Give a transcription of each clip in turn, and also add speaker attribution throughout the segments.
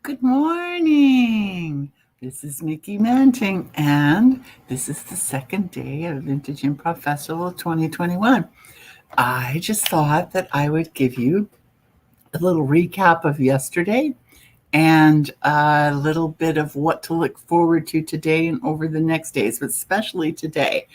Speaker 1: Good morning. This is Miki Manting, and this is the second day of Vintage Improv Festival 2021. I just thought that I would give you a little recap of yesterday and a little bit of what to look forward to today and over the next days, but especially today.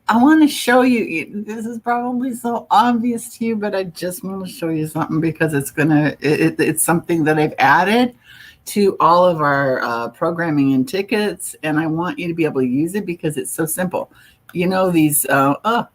Speaker 1: I want to show you, this is probably so obvious to you, but I just want to show you something because it's something that I've added to all of our programming and tickets, and I want you to be able to use it because it's so simple. You know, these QR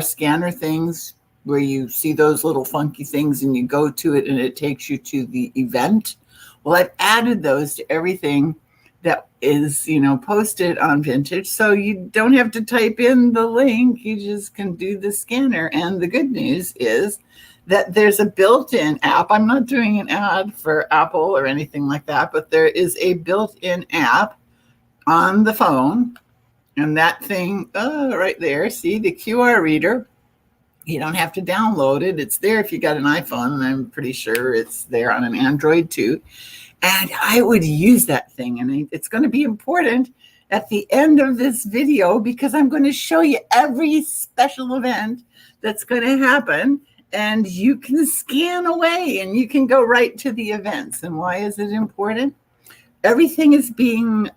Speaker 1: scanner things where you see those little funky things and you go to it and it takes you to the event. Well, I've added those to everything that is, posted on Vintage. So you don't have to type in the link. You just can do the scanner. And the good news is that there's a built-in app. I'm not doing an ad for Apple or anything like that, but there is a built-in app on the phone. And that thing, right there, see the QR reader. You don't have to download it. It's there if you got an iPhone, and I'm pretty sure it's there on an Android too. And I would use that thing, and it's going to be important at the end of this video because I'm going to show you every special event that's going to happen, and you can scan away and you can go right to the events. And why is it important? Everything is being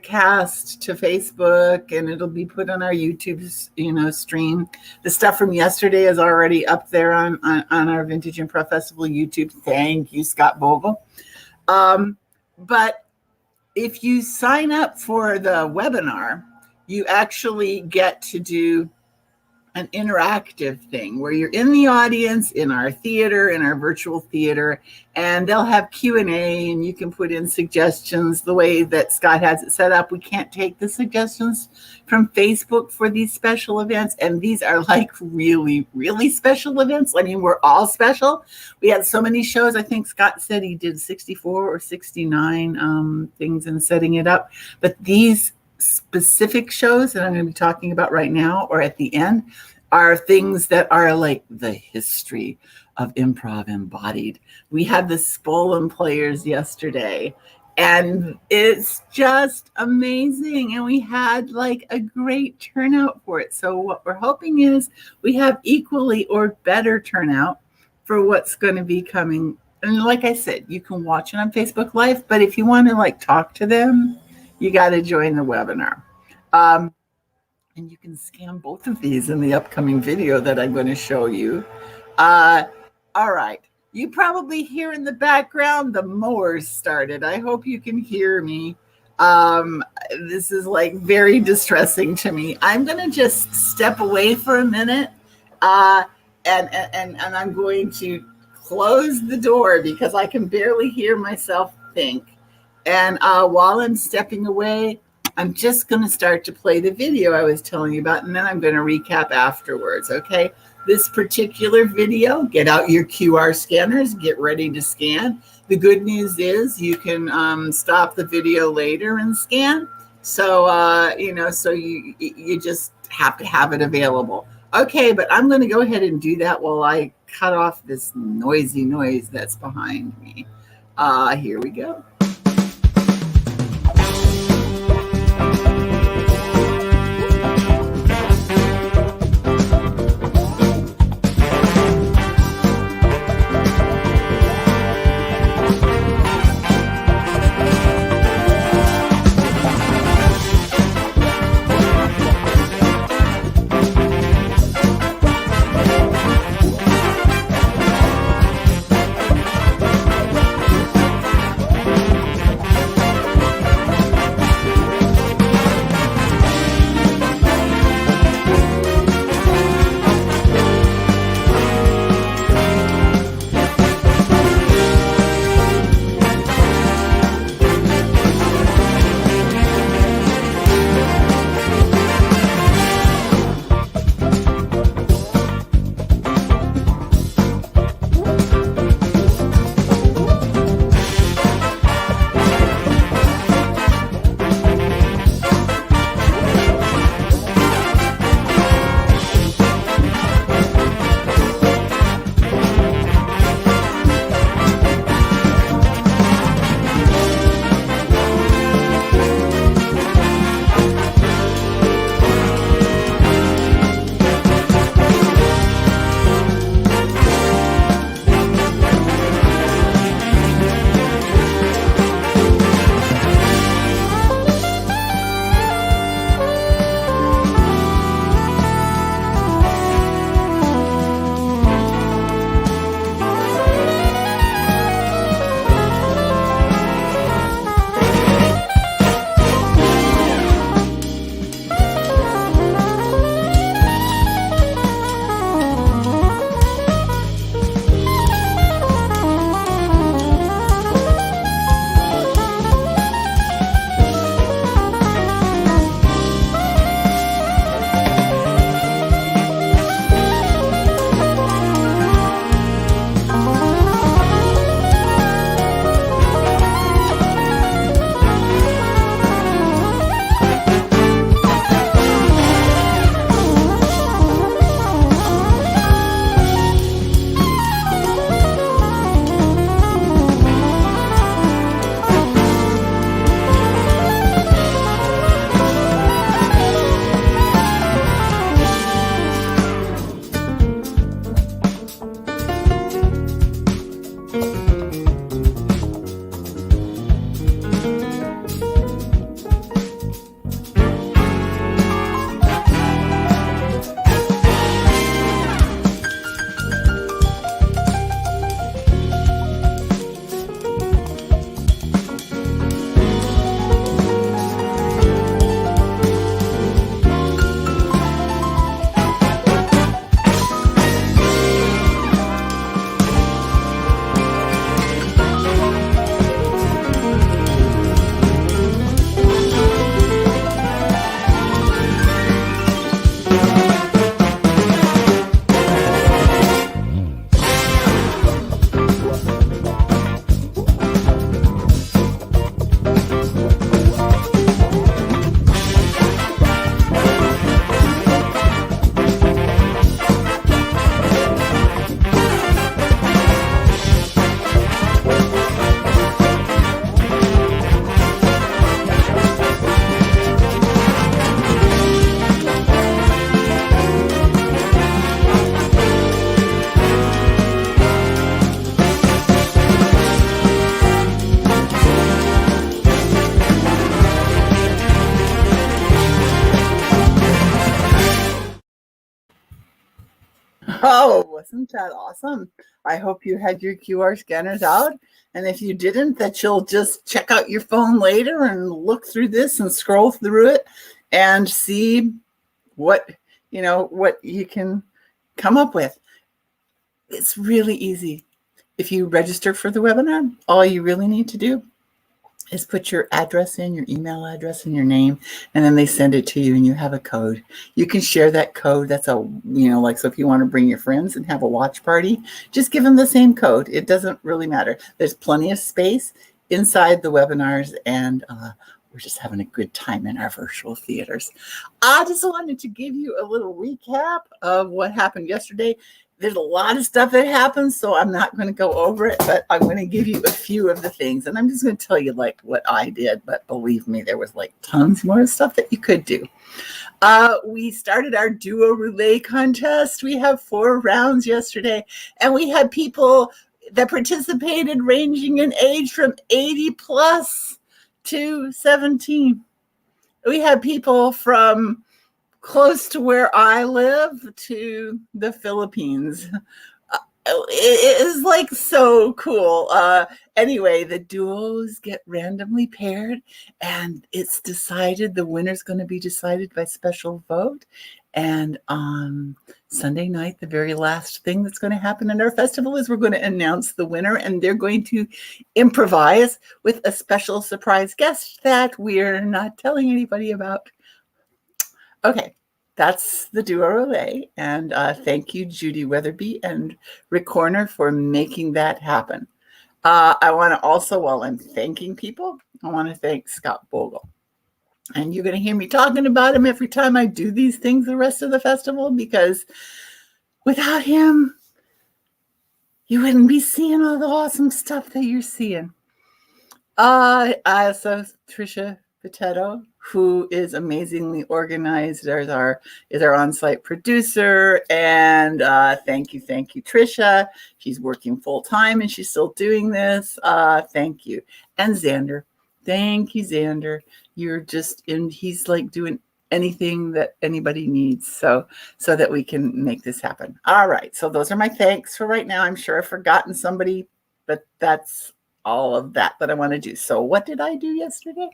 Speaker 1: cast to Facebook, and it'll be put on our YouTube, stream. The stuff from yesterday is already up there on our Vintage Improv Festival YouTube. Thank you, Scott Bogle. But if you sign up for the webinar, you actually get to do an interactive thing where you're in the audience in our theater, in our virtual theater, and they'll have Q&A and you can put in suggestions the way that Scott has it set up. We can't take the suggestions from Facebook for these special events, and these are like really, really special events. I mean, we're all special. We had so many shows. I think Scott said he did 64 or 69 things in setting it up, but these specific shows that I'm going to be talking about right now or at the end are things that are like the history of improv embodied. We had the Spolin players yesterday, and it's just amazing. And we had like a great turnout for it. So what we're hoping is we have equally or better turnout for what's going to be coming. And like I said, you can watch it on Facebook Live, but if you want to like talk to them, you got to join the webinar. And you can scan both of these in the upcoming video that I'm going to show you. All right. You probably hear in the background the mowers started. I hope you can hear me. This is like very distressing to me. I'm going to just step away for a minute and I'm going to close the door because I can barely hear myself think. And while I'm stepping away, I'm just going to start to play the video I was telling you about, and then I'm going to recap afterwards, okay? This particular video, get out your QR scanners, get ready to scan. The good news is you can stop the video later and scan. So, so you just have to have it available. Okay, but I'm going to go ahead and do that while I cut off this noisy noise that's behind me. Here we go. Oh, wasn't that awesome? I hope you had your QR scanners out. And if you didn't, that you'll just check out your phone later and look through this and scroll through it and see what you can come up with. It's really easy. If you register for the webinar, all you really need to do is put your address in, your email address and your name, and then they send it to you and you have a code. You can share that code. That's so if you want to bring your friends and have a watch party, just give them the same code. It doesn't really matter. There's plenty of space inside the webinars, and we're just having a good time in our virtual theaters. I just wanted to give you a little recap of what happened yesterday. There's a lot of stuff that happens, so I'm not going to go over it, but I'm going to give you a few of the things. And I'm just going to tell you what I did, but believe me, there was tons more stuff that you could do. We started our duo relay contest. We have 4 rounds yesterday, and we had people that participated ranging in age from 80 plus to 17. We had people from close to where I live to the Philippines. It is so cool. Anyway, the duos get randomly paired, and it's decided, the winner's going to be decided by special vote. And on Sunday night, the very last thing that's going to happen in our festival is we're going to announce the winner, and they're going to improvise with a special surprise guest that we're not telling anybody about. Okay, that's the duo relay. And thank you, Judy Weatherby and Rick Horner, for making that happen. I want to also, while I'm thanking people, I want to thank Scott Bogle. And you're going to hear me talking about him every time I do these things the rest of the festival, because without him, you wouldn't be seeing all the awesome stuff that you're seeing. I also, Trisha Potato, who is amazingly organized, is our on-site producer. And thank you, Trisha. She's working full-time and she's still doing this. Thank you. And Xander. Thank you, Xander. You're just he's doing anything that anybody needs so that we can make this happen. All right. So those are my thanks for right now. I'm sure I've forgotten somebody, but that's all of that I want to do. So what did I do yesterday?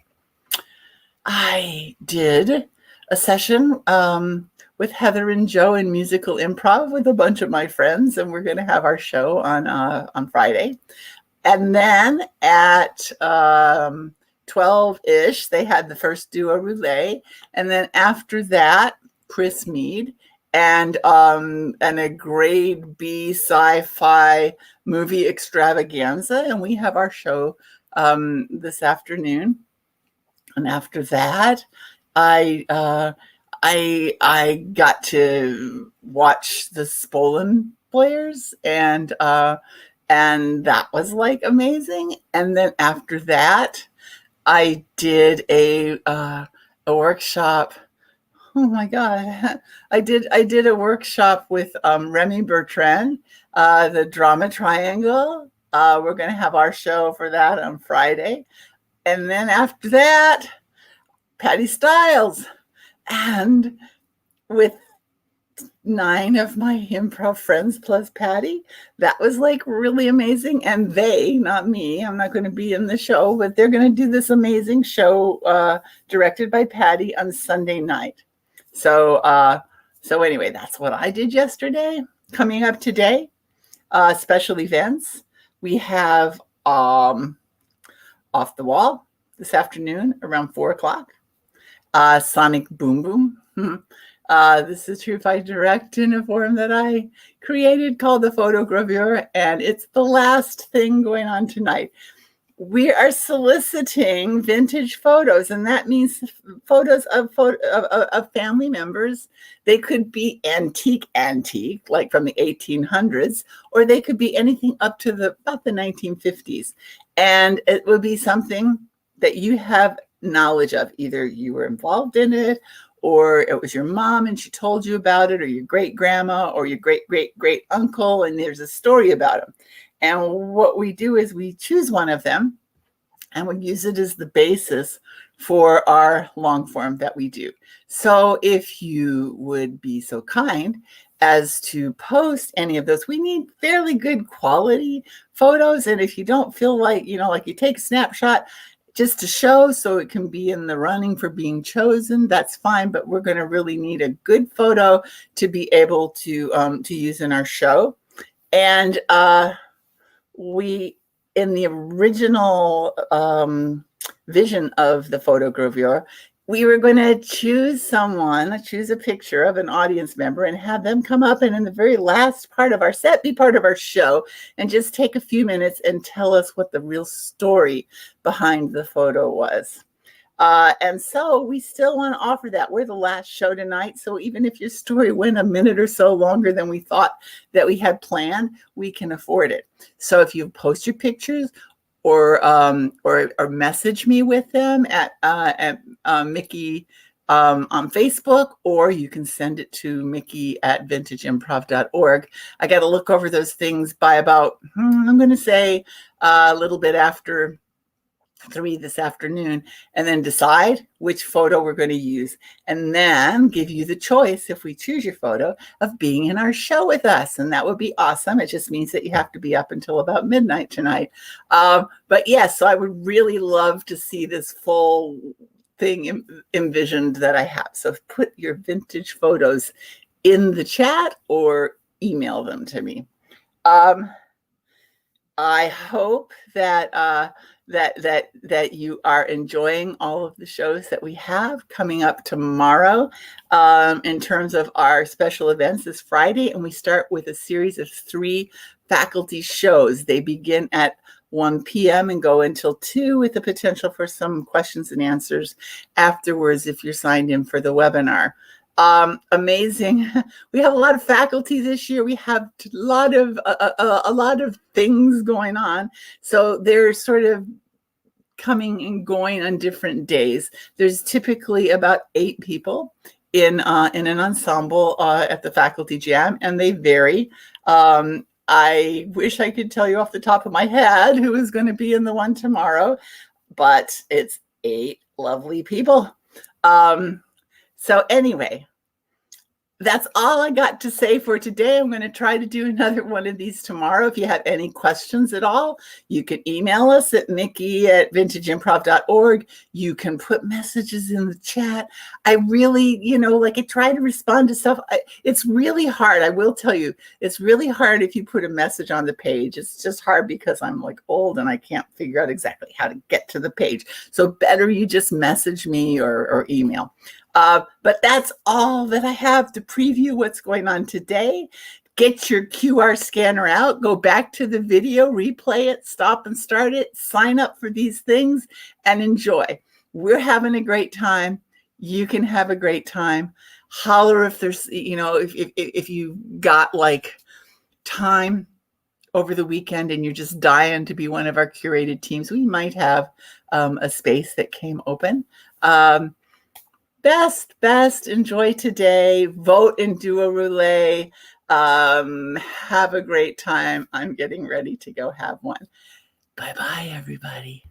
Speaker 1: I did a session with Heather and Joe in musical improv with a bunch of my friends, and we're going to have our show on Friday. And then at 12-ish, they had the first duo relay, and then after that, Chris Mead and a grade B sci-fi movie extravaganza, and we have our show this afternoon. And after that, I got to watch the Spolin players, and that was amazing. And then after that, I did a workshop. Oh my God. I did a workshop with Remy Bertrand, the Drama Triangle. We're going to have our show for that on Friday. And then after that, Patty Stiles. And with 9 of my improv friends plus Patty, that was really amazing. And they, not me, I'm not going to be in the show, but they're going to do this amazing show directed by Patty on Sunday night. So anyway, that's what I did yesterday. Coming up today, special events. We have Off the Wall this afternoon around 4:00. Sonic Boom Boom. This is Truth I Direct in a form that I created called the Photogravure, and it's the last thing going on tonight. We are soliciting vintage photos, and that means photos of family members. They could be antique, like from the 1800s, or they could be anything up to about the 1950s. And it would be something that you have knowledge of. Either you were involved in it, or it was your mom and she told you about it, or your great grandma, or your great uncle, and there's a story about them. And what we do is we choose one of them and we use it as the basis for our long form that we do. So if you would be so kind as to post any of those. We need fairly good quality photos. And if you don't feel like, like you take a snapshot just to show so it can be in the running for being chosen, that's fine. But we're going to really need a good photo to be able to use in our show. And we, in the original vision of the photo gravure, we were going to choose a picture of an audience member and have them come up and in the very last part of our set be part of our show and just take a few minutes and tell us what the real story behind the photo was. And so we still want to offer that. We're the last show tonight. So even if your story went a minute or so longer than we thought that we had planned, we can afford it. So if you post your pictures or message me with them at Miki on Facebook, or you can send it to Miki at vintageimprov.org. I got to look over those things by about, I'm going to say a little bit after 3 this afternoon, and then decide which photo we're going to use, and then give you the choice, if we choose your photo, of being in our show with us. And that would be awesome. It just means that you have to be up until about midnight tonight. But yes, so I would really love to see this full thing envisioned that I have. So put your vintage photos in the chat or email them to me. I hope that that you are enjoying all of the shows that we have coming up tomorrow. In terms of our special events this Friday, and we start with a series of 3 faculty shows. They begin at 1 p.m. and go until 2, with the potential for some questions and answers afterwards if you're signed in for the webinar. Amazing. We have a lot of faculty this year. We have a lot of things going on. So they're sort of coming and going on different days. There's typically about 8 people in an ensemble at the faculty jam, and they vary. I wish I could tell you off the top of my head who is going to be in the one tomorrow, but it's 8 lovely people. So anyway, that's all I got to say for today. I'm going to try to do another one of these tomorrow. If you have any questions at all, you can email us at Miki@vintageimprov.org. You can put messages in the chat. I really, I try to respond to stuff. It's really hard. I will tell you, it's really hard if you put a message on the page. It's just hard because I'm like old and I can't figure out exactly how to get to the page. So better you just message me or email. But that's all that I have to preview what's going on today. Get your QR scanner out, go back to the video, replay it, stop and start it, sign up for these things, and enjoy. We're having a great time. You can have a great time. Holler if there's, if you got like time over the weekend and you're just dying to be one of our curated teams. We might have a space that came open. Best enjoy today. Vote in Duo Roulette. Have a great time. I'm getting ready to go have one. Bye-bye, everybody.